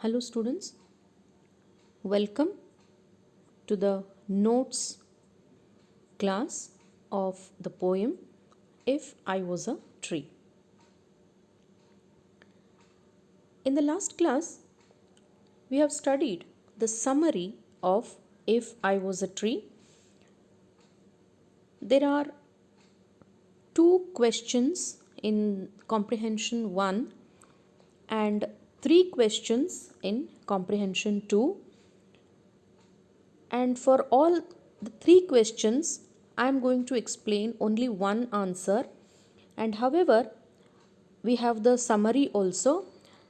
Hello students, welcome to the notes class of the poem If I Was a Tree. In the last class, we have studied the summary of If I Was a Tree. There are two questions in comprehension 1 and three questions in comprehension 2. And for all the three questions, I am going to explain only one answer. And however, we have the summary also.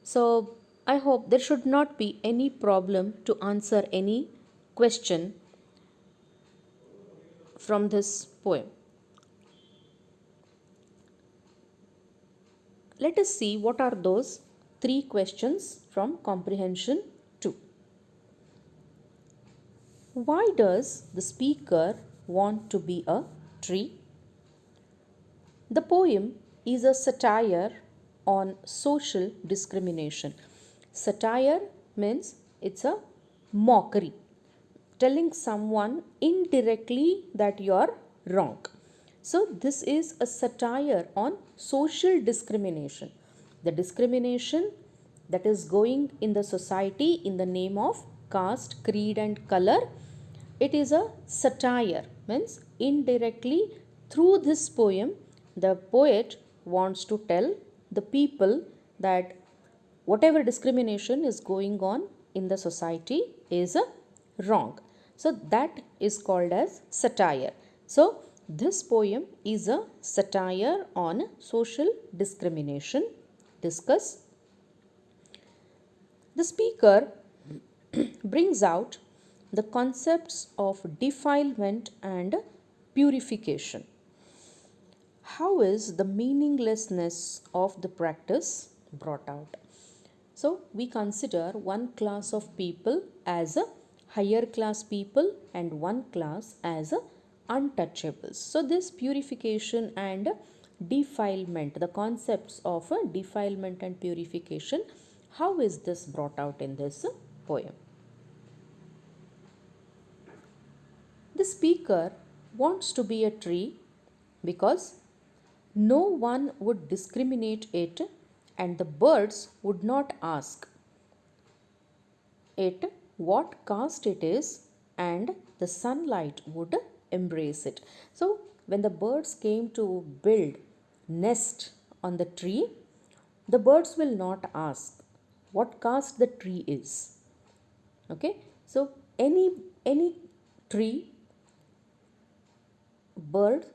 So I hope there should not be any problem to answer any question from this poem. Let us see what are those three questions from comprehension 2. Why does the speaker want to be a tree? The poem is a satire on social discrimination. Satire means it's a mockery, telling someone indirectly that you're wrong. So, this is a satire on social discrimination. The discrimination that is going in the society in the name of caste, creed, and color. It is a satire, means indirectly through this poem, the poet wants to tell the people that whatever discrimination is going on in the society is wrong. So that is called as satire. So this poem is a satire on social discrimination. Discuss. The speaker brings out the concepts of defilement and purification. How is the meaninglessness of the practice brought out? So, we consider one class of people as a higher class people and one class as a untouchables. So, this purification and defilement, the concepts of defilement and purification, how is this brought out in this poem? The speaker wants to be a tree because no one would discriminate it and the birds would not ask it what caste it is and the sunlight would embrace it. So when the birds came to build nest on the tree, the birds will not ask what caste the tree is. Okay, so any tree, bird,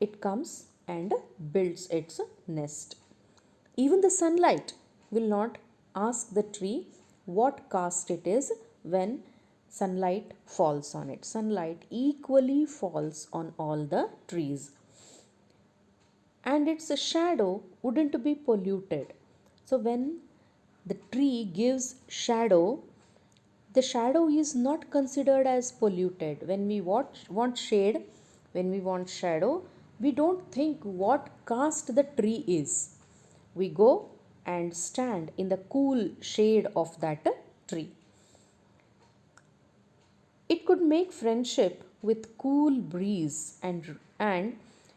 it comes and builds its nest. Even the sunlight will not ask the tree what caste it is when sunlight falls on it. Sunlight equally falls on all the trees. And its shadow wouldn't be polluted. So when the tree gives shadow, the shadow is not considered as polluted. When we want shade, when we want shadow, we don't think what caste the tree is. We go and stand in the cool shade of that tree. It could make friendship with cool breeze and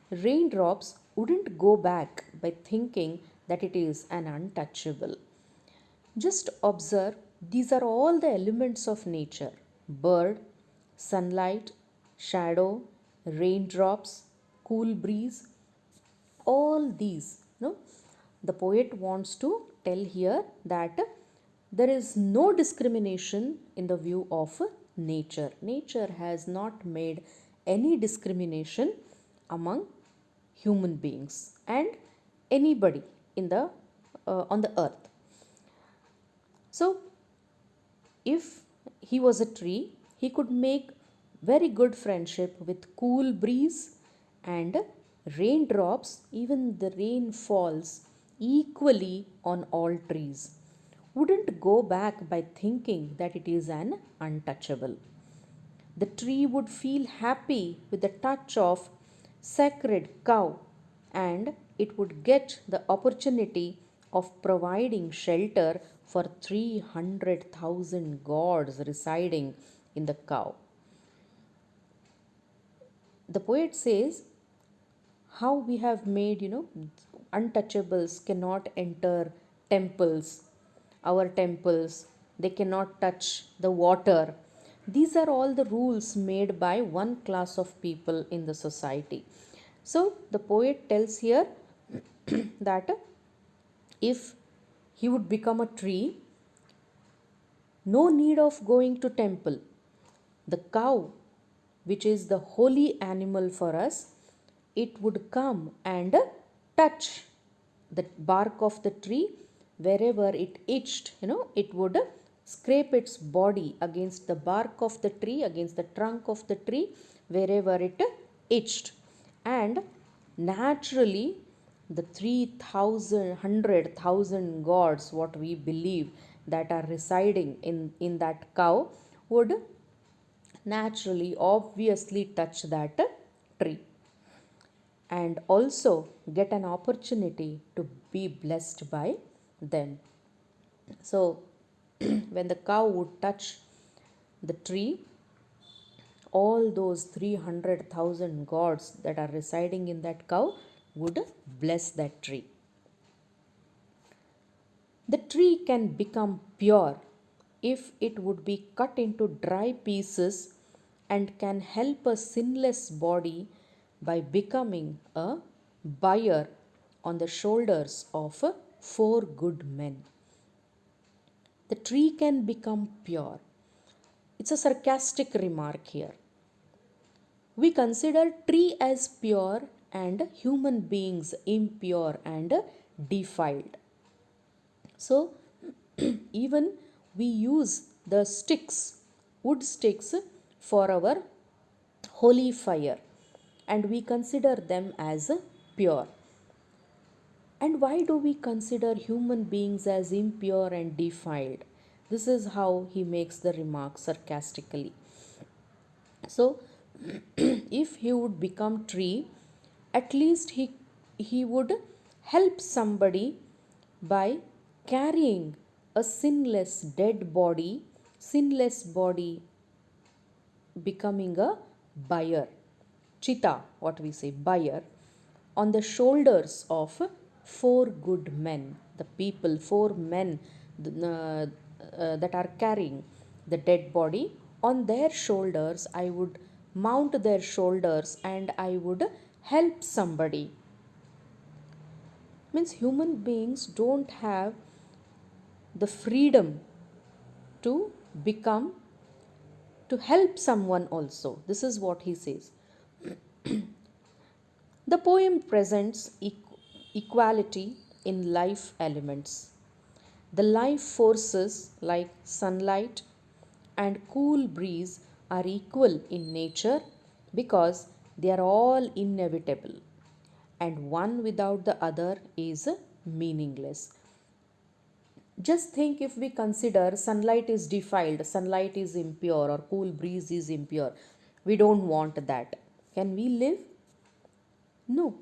raindrops wouldn't go back by thinking that it is an untouchable. Just observe, these are all the elements of nature: bird, sunlight, shadow, raindrops, cool breeze, all these. No? The poet wants to tell here that there is no discrimination in the view of nature. Nature has not made any discrimination among human beings and anybody in the on the earth. So, if he was a tree, he could make very good friendship with cool breeze and raindrops. Even the rain falls equally on all trees. Wouldn't go back by thinking that it is an untouchable. The tree would feel happy with the touch of sacred cow and it would get the opportunity of providing shelter for 300,000 gods residing in the cow. The poet says how we have made, untouchables cannot enter temples, our temples, they cannot touch the water. These are all the rules made by one class of people in the society. So the poet tells here that if he would become a tree, no need of going to temple. The cow, which is the holy animal for us, it would come and touch the bark of the tree wherever it itched. It would scrape its body against the bark of the tree, against the trunk of the tree, wherever it itched. And naturally, the 3,100,000 gods, what we believe, that are residing in that cow, would naturally, obviously touch that tree and also get an opportunity to be blessed by them. So, when the cow would touch the tree, all those 300,000 gods that are residing in that cow would bless that tree. The tree can become pure if it would be cut into dry pieces and can help a sinless body by becoming a bier on the shoulders of four good men. The tree can become pure. It's a sarcastic remark here. We consider tree as pure and human beings impure and defiled. So, even we use the sticks, wood sticks, for our holy fire, and we consider them as pure. And why do we consider human beings as impure and defiled? This is how he makes the remark sarcastically. So, if he would become tree, at least he would help somebody by carrying a sinless body becoming a bier, chita, what we say, bier, on the shoulders of four good men, the people, four men that are carrying the dead body. On their shoulders, I would mount their shoulders and I would help somebody. Means human beings don't have the freedom to become, to help someone also. This is what he says. The poem presents equality in life elements. The life forces like sunlight and cool breeze are equal in nature because they are all inevitable, and one without the other is meaningless. Just think, if we consider sunlight is defiled, sunlight is impure, or cool breeze is impure, we don't want that. Can we live? No.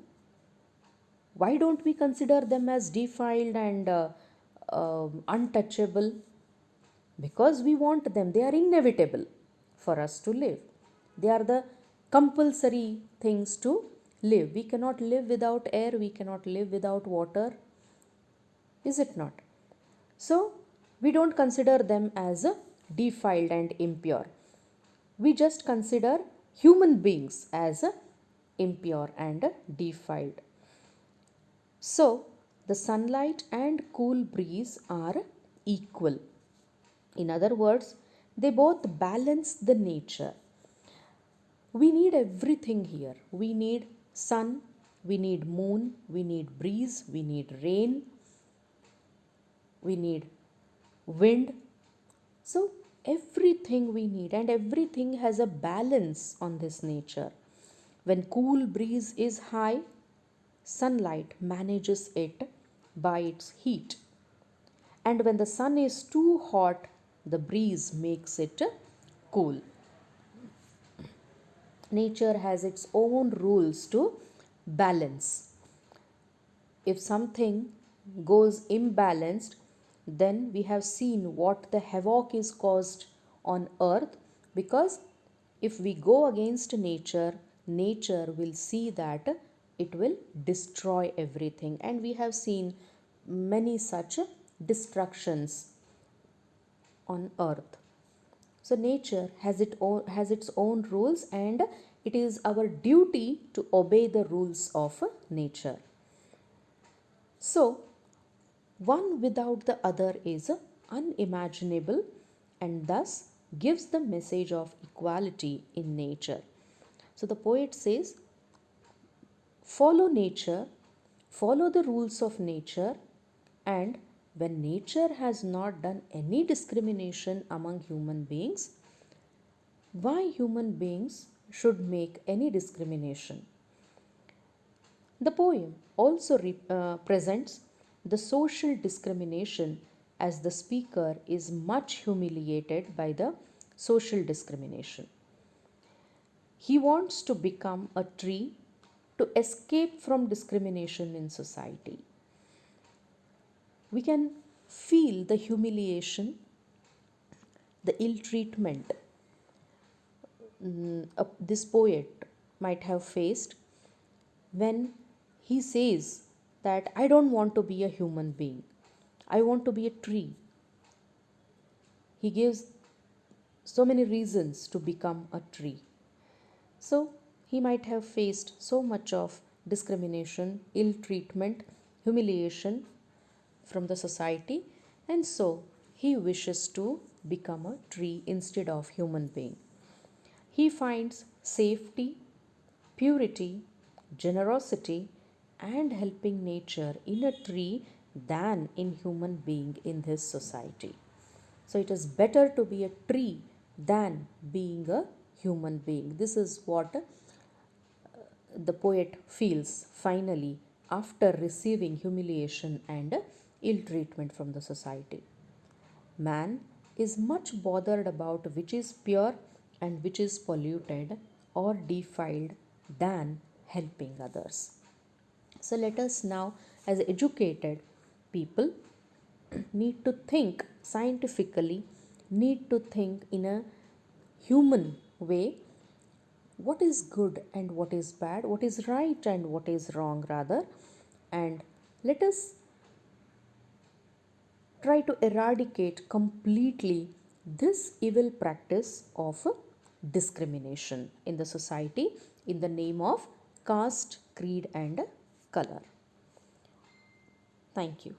Why don't we consider them as defiled and untouchable? Because we want them. They are inevitable for us to live. They are the compulsory things to live. We cannot live without air, we cannot live without water. Is it not? So, we don't consider them as defiled and impure. We just consider human beings as impure and defiled. So, the sunlight and cool breeze are equal. In other words, they both balance the nature. We need everything here. We need sun, we need moon, we need breeze, we need rain, we need wind. So, everything we need, and everything has a balance on this nature. When cool breeze is high, sunlight manages it by its heat. And when the sun is too hot, the breeze makes it cool. Nature has its own rules to balance. If something goes imbalanced, then we have seen what the havoc is caused on earth, because if we go against nature, nature will see that it will destroy everything, and we have seen many such destructions on earth. So nature has its own rules, and it is our duty to obey the rules of nature. So one without the other is unimaginable, and thus gives the message of equality in nature. So the poet says, follow nature, follow the rules of nature, and when nature has not done any discrimination among human beings, why human beings should make any discrimination? The poem also presents the social discrimination, as the speaker is much humiliated by the social discrimination. He wants to become a tree to escape from discrimination in society. We can feel the humiliation, the ill treatment this poet might have faced when he says that I don't want to be a human being, I want to be a tree. He gives so many reasons to become a tree. So he might have faced so much of discrimination, ill treatment, humiliation from the society, and so he wishes to become a tree instead of human being. He finds safety, purity, generosity, and helping nature in a tree than in human being in this society. So it is better to be a tree than being a human being. This is what the poet feels finally after receiving humiliation and ill treatment from the society. Man is much bothered about which is pure and which is polluted or defiled than helping others. So let us now, as educated people, need to think scientifically, need to think in a human way, what is good and what is bad, what is right and what is wrong, rather, and let us try to eradicate completely this evil practice of discrimination in the society in the name of caste, creed, and color. Thank you.